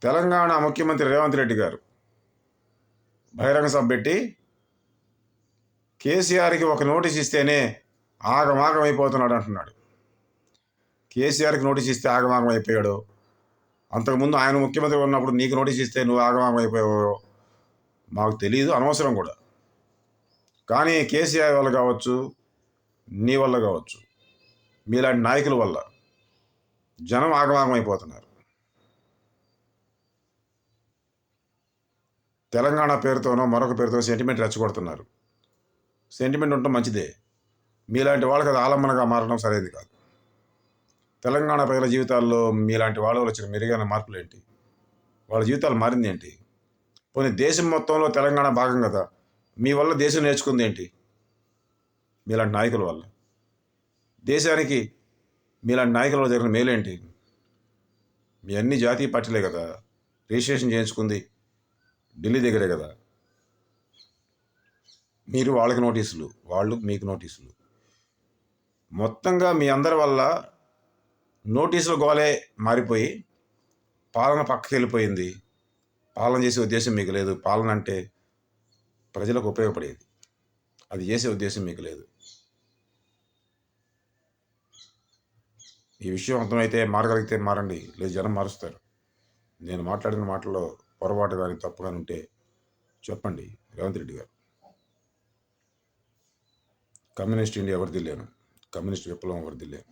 తెలంగాణ ముఖ్యమంత్రి రేవంత్ రెడ్డి గారు బహిరంగ సభ పెట్టి కేసీఆర్కి ఒక నోటీస్ ఇస్తేనే ఆగమాగం అయిపోతున్నాడు అంటున్నాడు. కేసీఆర్కి నోటీస్ ఇస్తే ఆగమాగం అయిపోయాడు. అంతకుముందు ఆయన ముఖ్యమంత్రి ఉన్నప్పుడు నీకు నోటీస్ ఇస్తే నువ్వు ఆగమాగం అయిపోయావు మాకు తెలియదు, అనవసరం కూడా. కానీ కేసీఆర్ వల్ల కావచ్చు, నీ వల్ల కావచ్చు, మీలాంటి నాయకుల వల్ల జనం ఆగమాగం అయిపోతున్నారు. తెలంగాణ పేరుతోనో మరొక పేరుతో సెంటిమెంట్ రెచ్చగొడుతున్నారు. సెంటిమెంట్ ఉండటం మంచిదే, మీలాంటి వాళ్ళకి అది ఆలంబనగా మారడం సరైనది కాదు. తెలంగాణ ప్రజల జీవితాల్లో మీలాంటి వాళ్ళ వచ్చిన మెరుగైన మార్పులు ఏంటి? వాళ్ళ జీవితాలు మారింది ఏంటి? పోనీ దేశం మొత్తంలో తెలంగాణ భాగం కదా, మీ వల్ల దేశం నేర్చుకుంది ఏంటి? మీలాంటి నాయకుల వల్ల దేశానికి మీలాంటి నాయకుల వల్ల జరిగిన మేలేంటి? మీ అన్ని జాతీయ పార్టీలే కదా, రిజిస్ట్రేషన్ చేయించుకుంది ఢిల్లీ దగ్గరే కదా. మీరు వాళ్ళకి నోటీసులు, వాళ్ళు మీకు నోటీసులు. మొత్తంగా మీ అందరి వల్ల నోటీసుల గోలే మారిపోయి పాలన పక్కకి వెళ్ళిపోయింది. పాలన చేసే ఉద్దేశం మీకు లేదు. పాలన అంటే ప్రజలకు ఉపయోగపడేది, అది చేసే ఉద్దేశం మీకు లేదు. ఈ విషయం అర్థమైతే మారగలిగితే మారండి, లేదు జనం మారుస్తారు. నేను మాట్లాడిన మాటల్లో పొరపాటు కానీ తప్పు కానీ ఉంటే చెప్పండి. రేవంత్ రెడ్డి గారు, కమ్యూనిస్ట్ ఇండియా ఎవరిది లేను, కమ్యూనిస్ట్ విప్లవం ఎవరిది లేను.